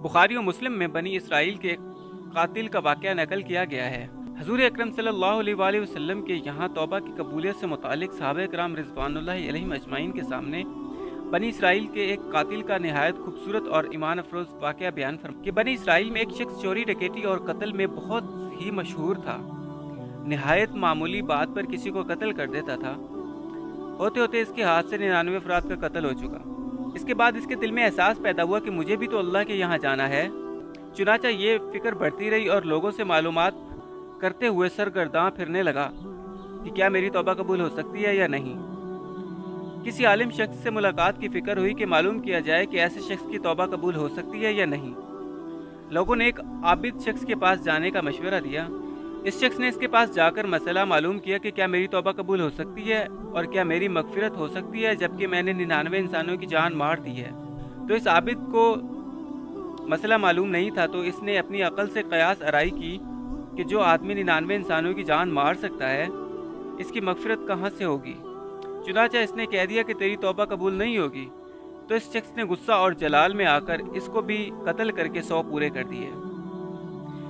बुखारी और मुस्लिम में बनी इसराइल के कातिल का वाक़या नकल किया गया है। हजूर अकरम सल्लल्लाहु अलैहि वसल्लम के यहाँ तौबा की कबूलियत से मुतालिक सहाबा किराम रिज़वानुल्लाहि अलैहिम अजमाइन के सामने बनी इसराइल के एक कातिल का निहायत खूबसूरत और ईमान अफरोज वाक़या बयान फरमा कि बनी इसराइल में एक शख्स चोरी, डकैती और कत्ल में बहुत ही मशहूर था। निहायत मामूली बात पर किसी को कत्ल कर देता था। होते होते इसके हाथ से 99 अफराद का कत्ल हो चुका। इसके बाद इसके दिल में एहसास पैदा हुआ कि मुझे भी तो अल्लाह के यहाँ जाना है। चुनाचा ये फिक्र बढ़ती रही और लोगों से मालूमात करते हुए सरगर्दां फिरने लगा कि क्या मेरी तौबा कबूल हो सकती है या नहीं। किसी आलिम शख्स से मुलाकात की फिक्र हुई कि मालूम किया जाए कि ऐसे शख्स की तौबा कबूल हो सकती है या नहीं। लोगों ने एक आबिद शख्स के पास जाने का मशवरा दिया। इस शख्स ने इसके पास जाकर मसला मालूम किया कि क्या मेरी तौबा कबूल हो सकती है और क्या मेरी मगफिरत हो सकती है जबकि मैंने 99 इंसानों की जान मार दी है। तो इस आबिद को मसला मालूम नहीं था, तो इसने अपनी अकल से कयास आराई की कि जो आदमी 99 इंसानों की जान मार सकता है, इसकी मगफिरत कहाँ से होगी। चुनाचा इसने कह दिया कि तेरी तौबा कबूल नहीं होगी। तो इस शख्स ने गुस्सा और जलाल में आकर इसको भी कत्ल करके 100 पूरे कर दिए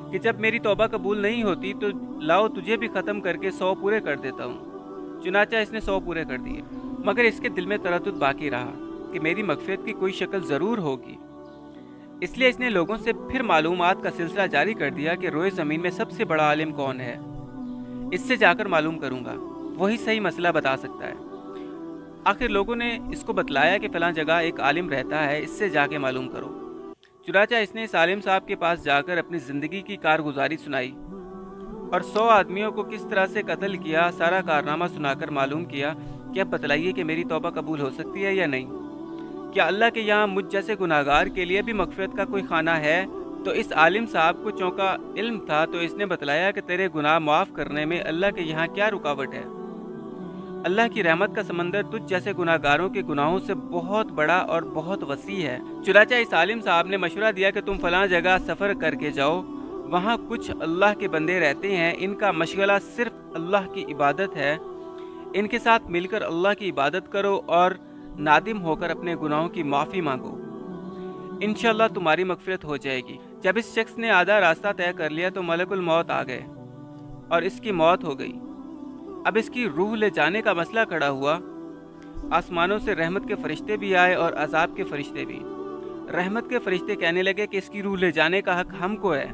कि जब मेरी तौबा कबूल नहीं होती तो लाओ तुझे भी ख़त्म करके 100 पूरे कर देता हूँ। चुनाचा इसने 100 पूरे कर दिए, मगर इसके दिल में तरद्दुद बाकी रहा कि मेरी मगफिरत की कोई शक्ल ज़रूर होगी। इसलिए इसने लोगों से फिर मालूमात का सिलसिला जारी कर दिया कि रोए ज़मीन में सबसे बड़ा आलिम कौन है, इससे जाकर मालूम करूँगा, वही सही मसला बता सकता है। आखिर लोगों ने इसको बतलाया कि फ़लाँ जगह एक आलिम रहता है, इससे जाके मालूम करो। चुनाचा इसने इस आलिम साहब के पास जाकर अपनी ज़िंदगी की कारगुजारी सुनाई और 100 आदमियों को किस तरह से कत्ल किया, सारा कारनामा सुनाकर मालूम किया कि अब बतलाइए कि मेरी तौबा कबूल हो सकती है या नहीं। क्या अल्लाह के यहाँ मुझ जैसे गुनाहगार के लिए भी मगफिरत का कोई खाना है। तो इस आलिम साहब को चौंका इल्म था, तो इसने बतलाया कि तेरे गुनाह माफ़ करने में अल्लाह के यहाँ क्या रुकावट है। अल्लाह की रहमत का समंदर तुझ जैसे गुनाहगारों के गुनाहों से बहुत बड़ा और बहुत वसी है। चुनाचा इस आलिम साहब ने मशवरा दिया कि तुम फलां जगह सफ़र करके जाओ, वहाँ कुछ अल्लाह के बंदे रहते हैं, इनका मशगला सिर्फ अल्लाह की इबादत है। इनके साथ मिलकर अल्लाह की इबादत करो और नादिम होकर अपने गुनाहों की माफ़ी मांगो, इंशाअल्लाह तुम्हारी मगफिरत हो जाएगी। जब इस शख्स ने आधा रास्ता तय कर लिया तो मलकुल मौत आ गए और इसकी मौत हो गई। अब इसकी रूह ले जाने का मसला खड़ा हुआ। आसमानों से रहमत के फरिश्ते भी आए और अजाब के फरिश्ते भी। रहमत के फरिश्ते कहने लगे कि इसकी रूह ले जाने का हक हमको है,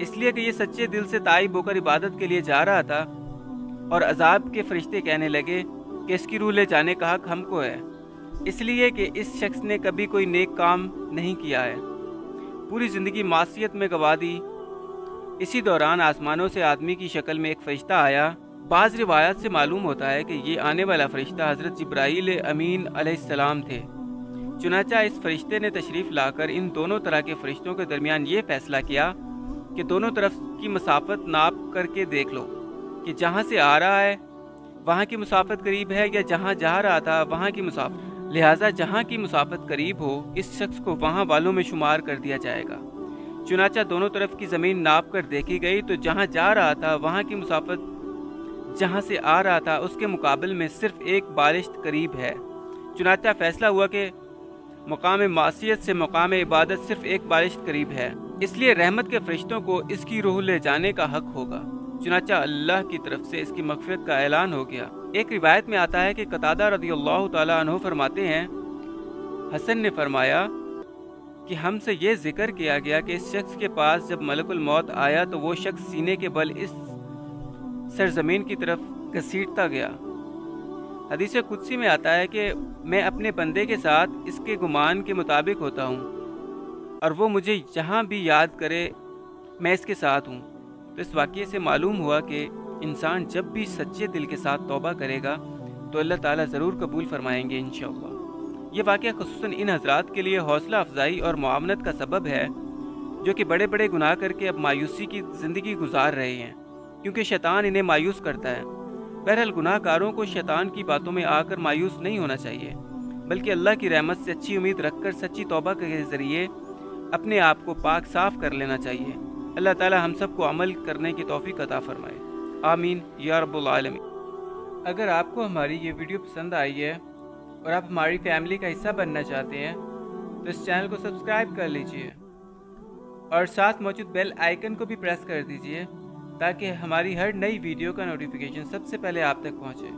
इसलिए कि ये सच्चे दिल से ताइब होकर इबादत के लिए जा रहा था। और अजाब के फरिश्ते कहने लगे कि इसकी रूह ले जाने का हक हमको है, इसलिए कि इस शख्स ने कभी कोई नेक काम नहीं किया है, पूरी ज़िंदगी मासियत में गवा दी। इसी दौरान आसमानों से आदमी की शक्ल में एक फरिश्ता आया। बाज़ रिवायात से मालूम होता है कि ये आने वाला फरिश्ता हज़रत जिब्राईल अमीन अलैहिस्सलाम थे। चुनाचा इस फरिश्ते ने तशरीफ़ लाकर इन दोनों तरह के फरिश्तों के दरमियान ये फ़ैसला किया कि दोनों तरफ की मुसाफत नाप करके देख लो कि जहाँ से आ रहा है वहाँ की मुसाफत करीब है या जहाँ जा रहा था वहाँ की मुसाफत। लिहाजा जहाँ की मुसाफत करीब हो इस शख्स को वहाँ वालों में शुमार कर दिया जाएगा। चुनाचा दोनों तरफ की ज़मीन नाप कर देखी गई तो जहाँ जा रहा था वहाँ की मुसाफत जहाँ से आ रहा था उसके मुकाबले में सिर्फ एक बारिश करीब है। चुनाचा फैसला हुआ कि मुकाम मासियत से मुकाम इबादत सिर्फ एक बारिश करीब है, इसलिए रहमत के फरिश्तों को इसकी रूह ले जाने का हक होगा। चुनाचा अल्लाह की तरफ से इसकी मगफिरत का ऐलान हो गया। एक रिवायत में आता है कि कतादा रज़ियल्लाहु ताला अन्हु फरमाते हैं, हसन ने फरमाया कि हमसे ये जिक्र किया गया कि इस शख्स के पास जब मलकुल मौत आया तो वो शख्स सीने के बल इस सरजमीन की तरफ घसीटता गया। हदीस कुदसी में आता है कि मैं अपने बंदे के साथ इसके गुमान के मुताबिक होता हूँ और वो मुझे जहाँ भी याद करे मैं इसके साथ हूँ। तो इस वाक़ये से मालूम हुआ कि इंसान जब भी सच्चे दिल के साथ तौबा करेगा तो अल्लाह ताला ज़रूर कबूल फरमाएंगे इंशाअल्लाह। ये वाक़या ख़ुसूसन इन हज़रात के लिए हौसला अफजाई और मुआवनत का सबब है जो कि बड़े बड़े गुनाह करके अब मायूसी की ज़िंदगी गुजार रहे हैं, क्योंकि शैतान इन्हें मायूस करता है। बहरहाल गुनाहगारों को शैतान की बातों में आकर मायूस नहीं होना चाहिए, बल्कि अल्लाह की रहमत से अच्छी उम्मीद रखकर सच्ची तौबा के ज़रिए अपने आप को पाक साफ़ कर लेना चाहिए। अल्लाह ताला हम सबको अमल करने की तौफीक अता फरमाए, आमीन या रब्बुल आलमीन। अगर आपको हमारी ये वीडियो पसंद आई है और आप हमारी फैमिली का हिस्सा बनना चाहते हैं तो इस चैनल को सब्सक्राइब कर लीजिए اور ساتھ موجود بیل آئیکن کو بھی پریس کر دیجئے تاکہ ہماری ہر نئی ویڈیو کا نوٹیفیکیشن سب سے پہلے آپ تک پہنچے۔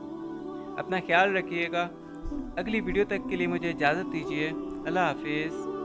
اپنا خیال رکھیے گا۔ اگلی ویڈیو تک کے لیے مجھے اجازت دیجیے۔ اللہ حافظ۔